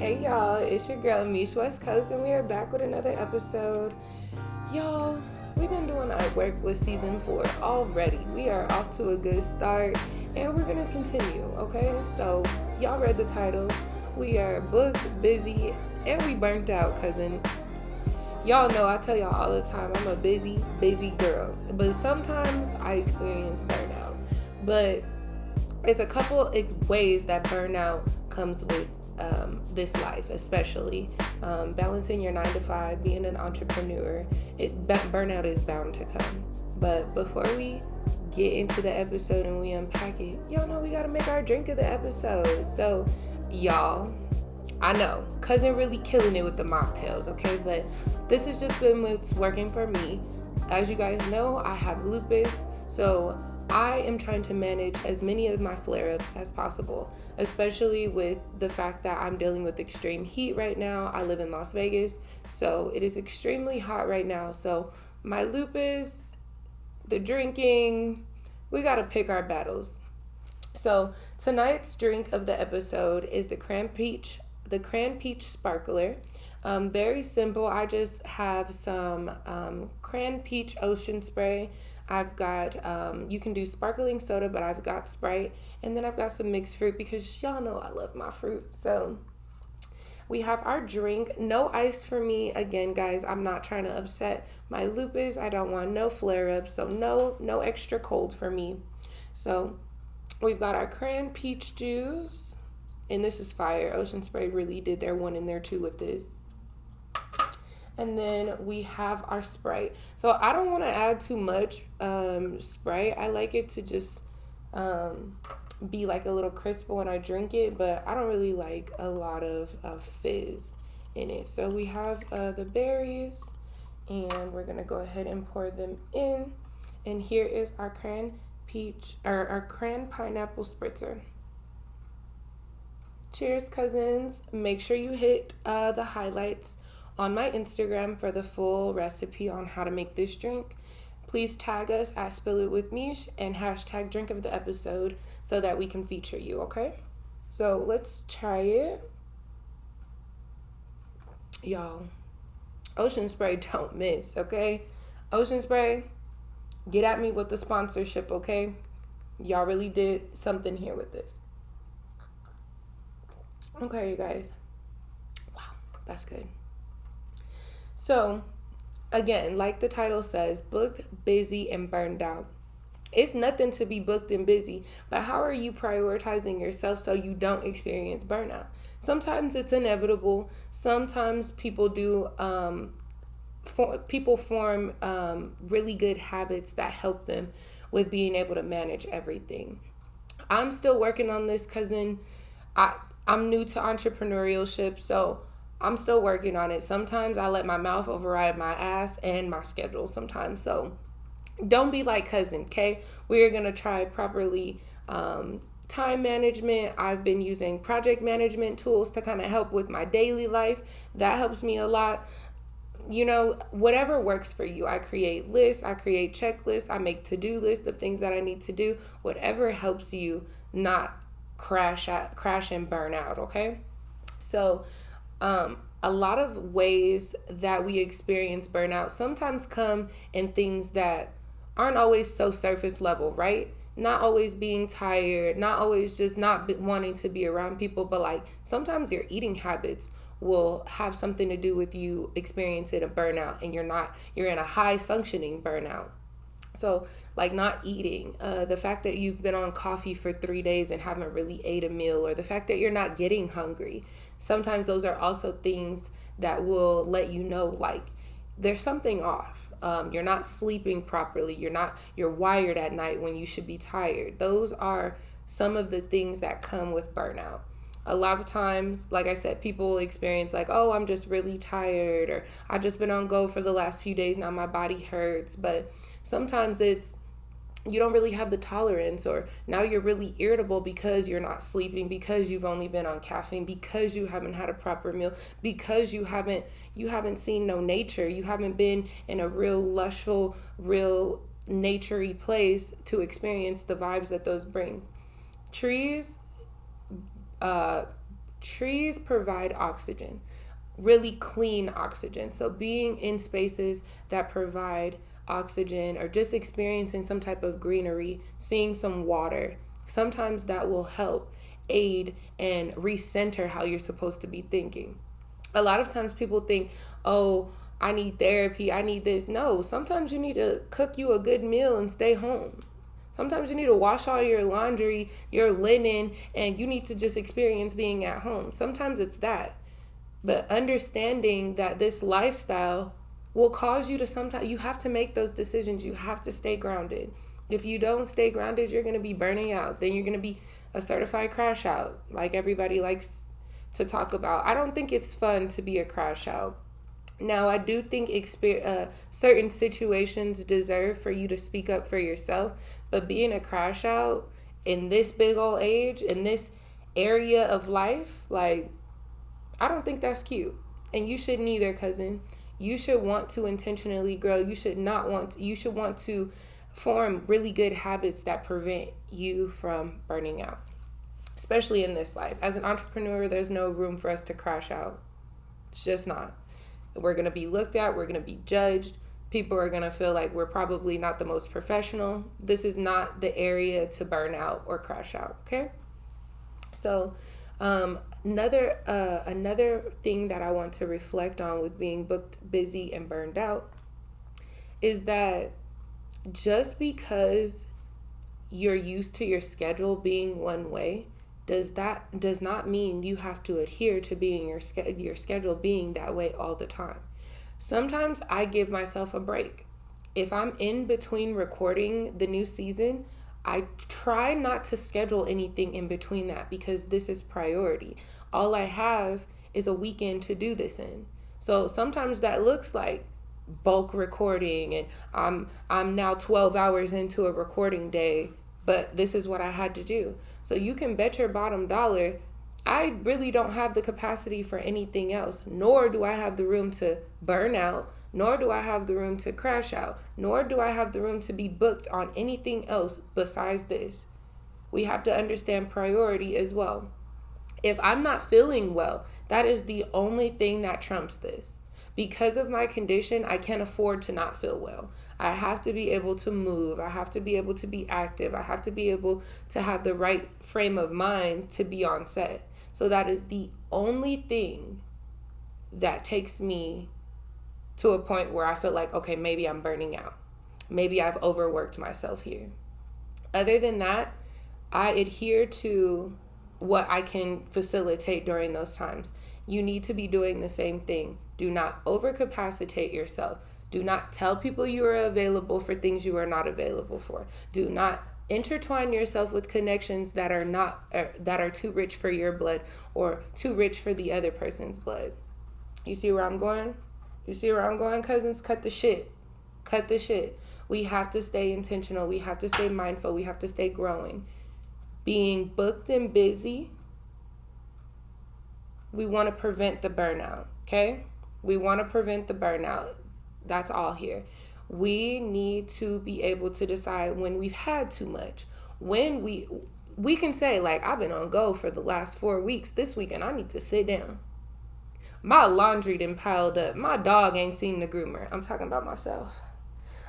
Hey y'all, it's your girl Meesh West Coast, and we are back with another episode. Y'all, we've been doing our work with season 4 already. We are off to a good start, and we're gonna continue, okay? So, y'all read the title. We are booked, busy, and we burnt out, cousin. Y'all know I tell y'all all the time I'm a busy girl, but sometimes I experience burnout. But it's a couple ways that burnout comes with this life, especially balancing your 9 to 5, being an entrepreneur. Burnout is bound to come. But before we get into the episode and we unpack it, y'all know we gotta make our drink of the episode. So, y'all, I know cousin really killing it with the mocktails, okay? But this has just been what's working for me. As you guys know, I have lupus, so I am trying to manage as many of my flare-ups as possible, especially with the fact that I'm dealing with extreme heat right now. I live in Las Vegas, so it is extremely hot right now. So my lupus, the drinking, we got to pick our battles. So tonight's drink of the episode is the Cran Peach Sparkler. Very simple. I just have some Cran Peach Ocean Spray. I've got, you can do sparkling soda, but I've got Sprite. And then I've got some mixed fruit because y'all know I love my fruit. So we have our drink. No ice for me. Again, guys, I'm not trying to upset my lupus. I don't want no flare-ups. So no extra cold for me. So we've got our Cran Peach juice. And this is fire. Ocean Spray really did their one and their two with this. And then we have our Sprite. So I don't want to add too much Sprite. I like it to just be like a little crisp when I drink it, but I don't really like a lot of fizz in it. So we have the berries, and we're going to go ahead and pour them in. And here is our Cran Pineapple Spritzer. Cheers, cousins. Make sure you hit the highlights on my Instagram for the full recipe on how to make this drink. Please tag us at Spill It With Meesh and hashtag drink of the episode so that we can feature you, okay? So let's try it. Y'all, Ocean Spray don't miss, okay? Ocean Spray, get at me with the sponsorship, okay? Y'all really did something here with this. Okay, you guys. Wow, that's good. So, again, like the title says, booked, busy, and burned out. It's nothing to be booked and busy, but how are you prioritizing yourself so you don't experience burnout? Sometimes it's inevitable. Sometimes people form really good habits that help them with being able to manage everything. I'm still working on this, cousin. I'm new to entrepreneurship, so I'm still working on it. Sometimes I let my mouth override my ass and my schedule sometimes. So don't be like cousin, okay? We're going to try properly time management. I've been using project management tools to kind of help with my daily life. That helps me a lot. You know, whatever works for you. I create lists. I create checklists. I make to-do lists of things that I need to do. Whatever helps you not crash and burn out, okay? So a lot of ways that we experience burnout sometimes come in things that aren't always so surface level, right? Not always being tired, not always just not wanting to be around people, but like sometimes your eating habits will have something to do with you experiencing a burnout, and you're in a high functioning burnout. So like not eating, the fact that you've been on coffee for 3 days and haven't really ate a meal, or the fact that you're not getting hungry. Sometimes those are also things that will let you know like there's something off. You're not sleeping properly. You're wired at night when you should be tired. Those are some of the things that come with burnout. A lot of times, like I said, people experience like, oh, I'm just really tired, or I've just been on go for the last few days. Now my body hurts. But sometimes it's you don't really have the tolerance, or now you're really irritable because you're not sleeping, because you've only been on caffeine, because you haven't had a proper meal, because you haven't seen no nature, you haven't been in a real lushful, real naturey place to experience the vibes that those brings. Trees trees provide oxygen, really clean oxygen. So being in spaces that provide oxygen or just experiencing some type of greenery, seeing some water, sometimes that will help aid and recenter how you're supposed to be thinking. A lot of times people think, oh, I need therapy, I need this. No, sometimes you need to cook you a good meal and stay home. Sometimes you need to wash all your laundry, your linen, and you need to just experience being at home. Sometimes it's that. But understanding that this lifestyle will cause you to sometimes, you have to make those decisions. You have to stay grounded. If you don't stay grounded, you're going to be burning out. Then you're going to be a certified crash out, like everybody likes to talk about. I don't think it's fun to be a crash out. Now, I do think certain situations deserve for you to speak up for yourself, but being a crash out in this big old age, in this area of life, like, I don't think that's cute. And you shouldn't either, cousin. You should want to intentionally grow. You should want to form really good habits that prevent you from burning out, especially in this life. As an entrepreneur, there's no room for us to crash out. It's just not. We're going to be looked at. We're going to be judged. People are going to feel like we're probably not the most professional. This is not the area to burn out or crash out, okay? So another thing that I want to reflect on with being booked, busy, and burned out is that just because you're used to your schedule being one way does not mean you have to adhere to being your schedule being that way all the time. Sometimes I give myself a break. If I'm in between recording the new season, I try not to schedule anything in between that because this is priority. All I have is a weekend to do this in. So sometimes that looks like bulk recording and I'm now 12 hours into a recording day, but this is what I had to do. So you can bet your bottom dollar I really don't have the capacity for anything else, nor do I have the room to burn out, nor do I have the room to crash out, nor do I have the room to be booked on anything else besides this. We have to understand priority as well. If I'm not feeling well, that is the only thing that trumps this. Because of my condition, I can't afford to not feel well. I have to be able to move. I have to be able to be active. I have to be able to have the right frame of mind to be on set. So that is the only thing that takes me to a point where I feel like, okay, maybe I'm burning out. Maybe I've overworked myself here. Other than that, I adhere to what I can facilitate during those times. You need to be doing the same thing. Do not overcapacitate yourself. Do not tell people you are available for things you are not available for. Do not intertwine yourself with connections that are too rich for your blood or too rich for the other person's blood. You see where I'm going? You see where I'm going, cousins? Cut the shit. Cut the shit. We have to stay intentional. We have to stay mindful. We have to stay growing. Being booked and busy, we want to prevent the burnout, okay? We want to prevent the burnout. That's all here. We need to be able to decide when we've had too much. When we can say, like, I've been on go for the last 4 weeks. This weekend, I need to sit down. My laundry done piled up. My dog ain't seen the groomer. I'm talking about myself.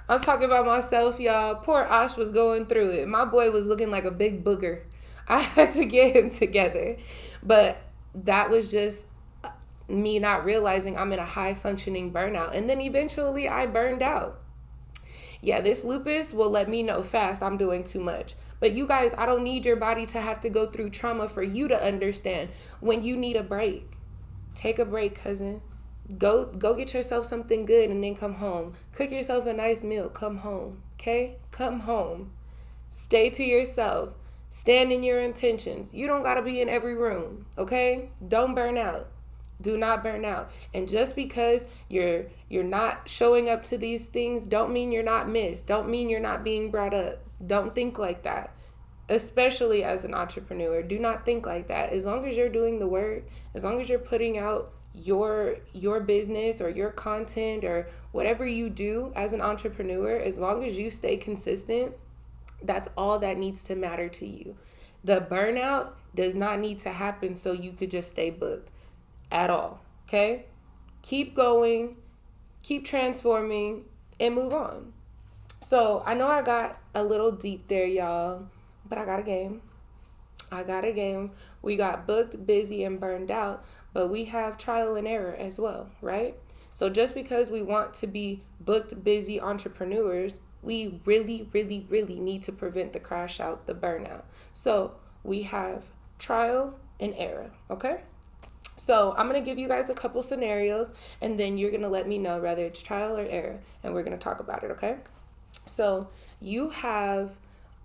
I'm talking about myself, y'all. Poor Ash was going through it. My boy was looking like a big booger. I had to get him together. But that was just me not realizing I'm in a high functioning burnout. And then eventually I burned out. Yeah, this lupus will let me know fast I'm doing too much. But you guys, I don't need your body to have to go through trauma for you to understand when you need a break. Take a break, cousin. Go get yourself something good and then come home. Cook yourself a nice meal. Come home, okay? Come home. Stay to yourself. Stand in your intentions. You don't got to be in every room, okay? Don't burn out. Do not burn out. And just because you're not showing up to these things, don't mean you're not missed. Don't mean you're not being brought up. Don't think like that. Especially as an entrepreneur, do not think like that. As long as you're doing the work, as long as you're putting out your business or your content or whatever you do as an entrepreneur, as long as you stay consistent, that's all that needs to matter to you. The burnout does not need to happen so you could just stay booked at all. Okay? Keep going, keep transforming, and move on. So I know I got a little deep there, y'all, but I got a game. We got booked, busy, and burned out, but we have trial and error as well, right? So just because we want to be booked, busy entrepreneurs, we really, really, really need to prevent the crash out, the burnout. So we have trial and error, okay? So I'm going to give you guys a couple scenarios, and then you're going to let me know whether it's trial or error, and we're going to talk about it, okay? So you have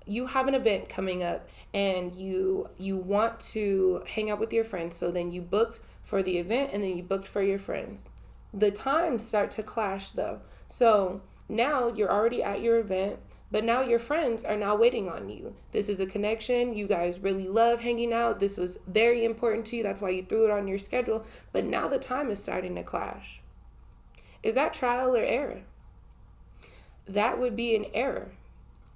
an event coming up, and you want to hang out with your friends. So then you booked for the event, and then you booked for your friends. The times start to clash though. So now you're already at your event, but now your friends are now waiting on you. This is a connection. You guys really love hanging out. This was very important to you. That's why you threw it on your schedule. But now the time is starting to clash. Is that trial or error? That would be an error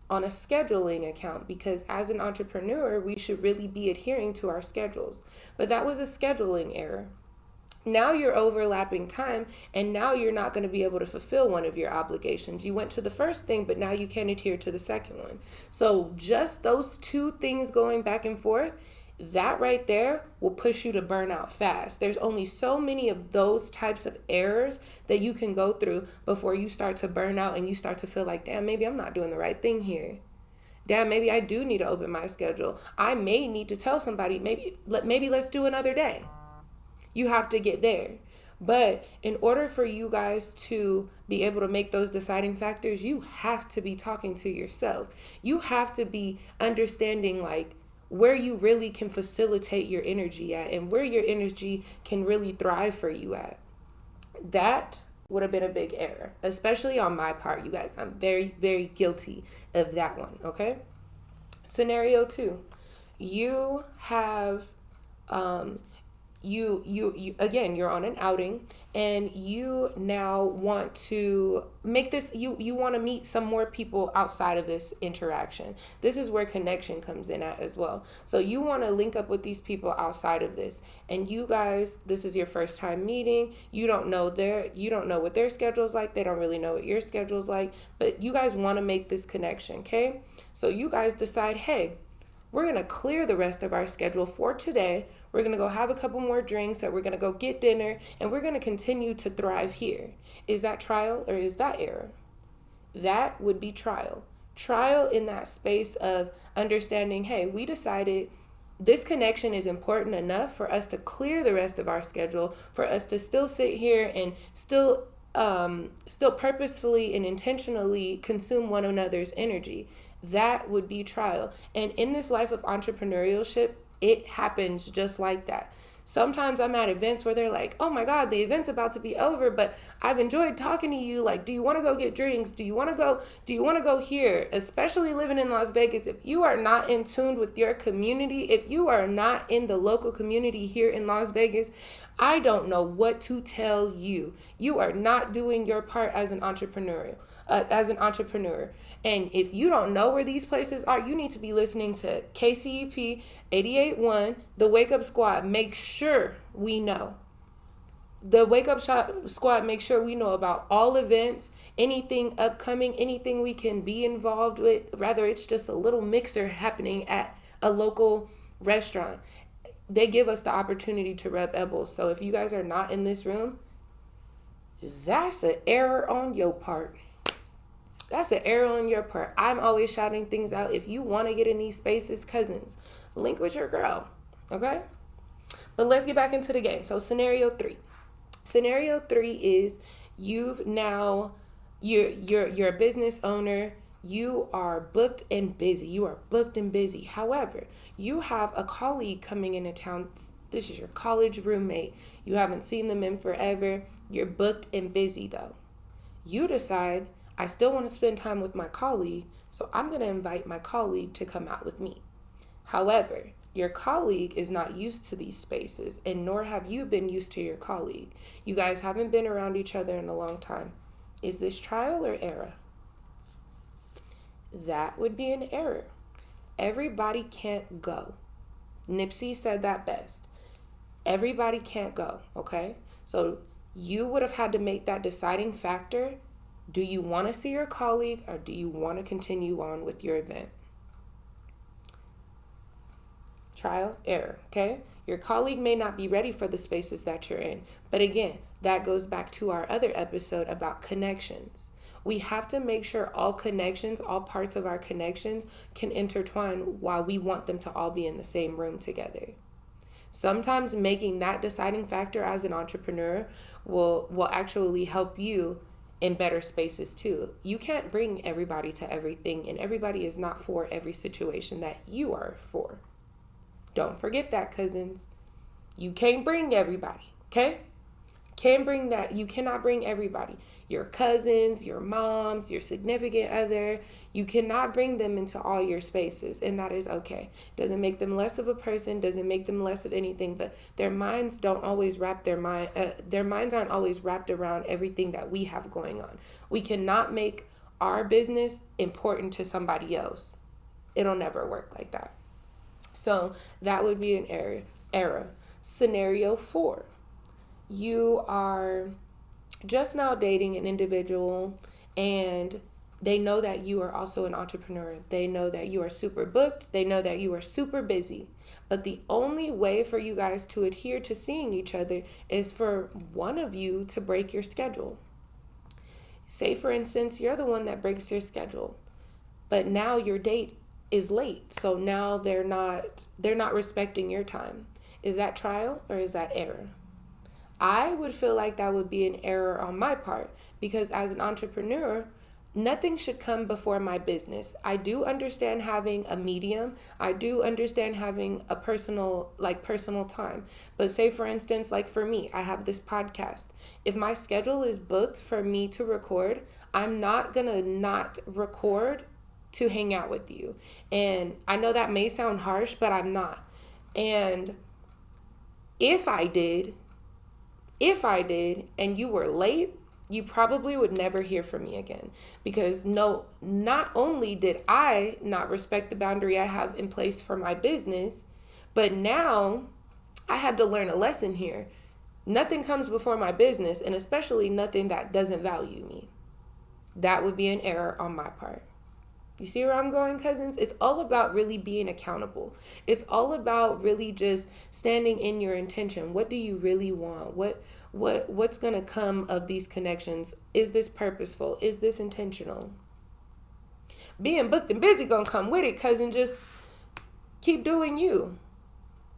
on a scheduling account, because as an entrepreneur, we should really be adhering to our schedules. But that was a scheduling error. Now you're overlapping time, and now you're not going to be able to fulfill one of your obligations. You went to the first thing, but now you can't adhere to the second one. So just those two things going back and forth, that right there will push you to burn out fast. There's only so many of those types of errors that you can go through before you start to burn out and you start to feel like, damn, maybe I'm not doing the right thing here. Damn, maybe I do need to open my schedule. I may need to tell somebody, maybe let's do another day. You have to get there. But in order for you guys to be able to make those deciding factors, you have to be talking to yourself. You have to be understanding like where you really can facilitate your energy at and where your energy can really thrive for you at. That would have been a big error, especially on my part, you guys. I'm very, very guilty of that one, okay? Scenario 2. You have you again, you're on an outing, and you now want to make this, you want to meet some more people outside of this interaction. This is where connection comes in at as well. So you want to link up with these people outside of this, and you guys, this is your first time meeting. You don't know what their schedule's like. They don't really know what your schedule's like, but you guys want to make this connection, okay? So you guys decide, hey, we're going to clear the rest of our schedule for today. We're going to go have a couple more drinks, or we're going to go get dinner, and we're going to continue to thrive here. Is that trial or is that error? That would be trial. Trial in that space of understanding, hey, we decided this connection is important enough for us to clear the rest of our schedule, for us to still sit here and still purposefully and intentionally consume one another's energy. That would be trial. And in this life of entrepreneurship, it happens just like that. Sometimes I'm at events where they're like, oh my God, the event's about to be over, but I've enjoyed talking to you. Like, do you want to go get drinks? Do you want to go here? Especially living in Las Vegas. If you are not in tune with your community, if you are not in the local community here in Las Vegas, I don't know what to tell you. You are not doing your part as an entrepreneur. And if you don't know where these places are, you need to be listening to KCEP 88.1, The Wake Up Squad. Make sure we know. The Wake Up Squad, make sure we know about all events, anything upcoming, anything we can be involved with, rather it's just a little mixer happening at a local restaurant. They give us the opportunity to rub elbows. So if you guys are not in this room, that's an error on your part. That's an error on your part. I'm always shouting things out. If you want to get in these spaces, cousins, link with your girl, okay? But let's get back into the game. So scenario 3. Scenario 3 is you're a business owner. You are booked and busy. However, you have a colleague coming into town. This is your college roommate. You haven't seen them in forever. You're booked and busy though. You decide, I still want to spend time with my colleague, so I'm going to invite my colleague to come out with me. However, your colleague is not used to these spaces, and nor have you been used to your colleague. You guys haven't been around each other in a long time. Is this trial or error? That would be an error. Everybody can't go. Nipsey said that best. Everybody can't go, okay? So you would have had to make that deciding factor. Do you want to see your colleague or do you want to continue on with your event? Trial, error, okay? Your colleague may not be ready for the spaces that you're in. But again, that goes back to our other episode about connections. We have to make sure all connections, all parts of our connections can intertwine while we want them to all be in the same room together. Sometimes making that deciding factor as an entrepreneur will actually help you in better spaces too. You can't bring everybody to everything, and everybody is not for every situation that you are for. Don't forget that, cousins. You can't bring everybody, okay? Can't bring that. You cannot bring everybody. Your cousins, your moms, your significant other. You cannot bring them into all your spaces, and that is okay. Doesn't make them less of a person. Doesn't make them less of anything. But their minds don't always wrap their minds aren't always wrapped around everything that we have going on. We cannot make our business important to somebody else. It'll never work like that. So that would be an error. Scenario 4. You are just now dating an individual and they know that you are also an entrepreneur. They know that you are super booked. They know that you are super busy. But the only way for you guys to adhere to seeing each other is for one of you to break your schedule. Say, for instance, you're the one that breaks your schedule, but now your date is late. So now they're not respecting your time. Is that trial or is that error? I would feel like that would be an error on my part because as an entrepreneur, nothing should come before my business. I do understand having a medium. I do understand having a personal time. But say, for instance, like for me, I have this podcast. If my schedule is booked for me to record, I'm not going to not record to hang out with you. And I know that may sound harsh, but I'm not. And if I did, and you were late, you probably would never hear from me again. Because not only did I not respect the boundary I have in place for my business, but now I had to learn a lesson here. Nothing comes before my business, and especially nothing that doesn't value me. That would be an error on my part. You see where I'm going, cousins? It's all about really being accountable. It's all about really just standing in your intention. What do you really want? What's going to come of these connections? Is this purposeful? Is this intentional? Being booked and busy going to come with it, cousin. Just keep doing you.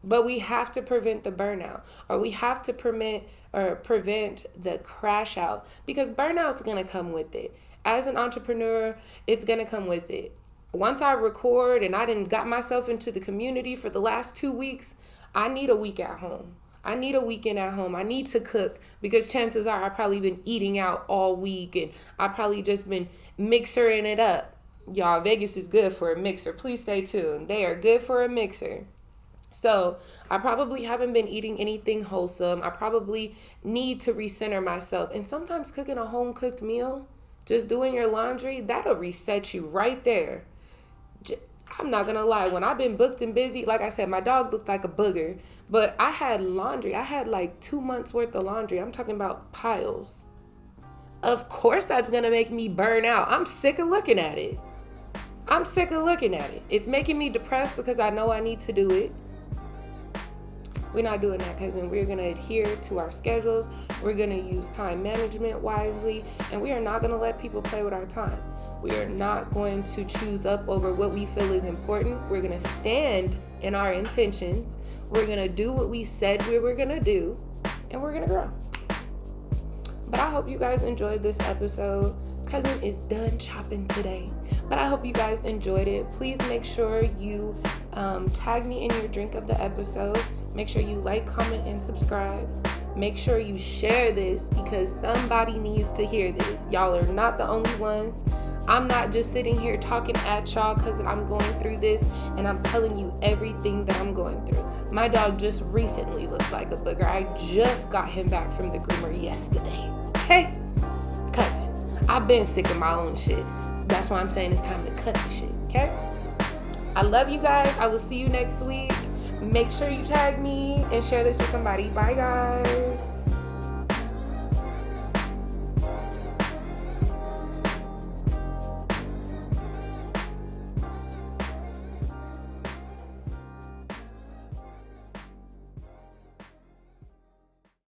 But we have to prevent the burnout, or we have to prevent the crash out, because burnout's going to come with it. As an entrepreneur, it's going to come with it. Once I record and I done got myself into the community for the last 2 weeks, I need a week at home. I need a weekend at home. I need to cook because chances are I've probably been eating out all week and I've probably just been mixering it up. Y'all, Vegas is good for a mixer. Please stay tuned. They are good for a mixer. So I probably haven't been eating anything wholesome. I probably need to recenter myself. And sometimes cooking a home cooked meal, just doing your laundry, that'll reset you right there. I'm not going to lie. When I've been booked and busy, like I said, my dog looked like a booger. But I had laundry. I had like 2 months worth of laundry. I'm talking about piles. Of course that's going to make me burn out. I'm sick of looking at it. It's making me depressed because I know I need to do it. We're not doing that, cousin. We're going to adhere to our schedules. We're going to use time management wisely. And we are not going to let people play with our time. We are not going to choose up over what we feel is important. We're going to stand in our intentions. We're going to do what we said we were going to do. And we're going to grow. But I hope you guys enjoyed this episode. Cousin is done chopping today. But I hope you guys enjoyed it. Please make sure you tag me in your drink of the episode. Make sure you like, comment, and subscribe. Make sure you share this because somebody needs to hear this. Y'all are not the only ones. I'm not just sitting here talking at y'all because I'm going through this and I'm telling you everything that I'm going through. My dog just recently looked like a booger. I just got him back from the groomer yesterday. Okay? Cousin, I've been sick of my own shit. That's why I'm saying it's time to cut the shit. Okay? I love you guys. I will see you next week. Make sure you tag me and share this with somebody. Bye, guys.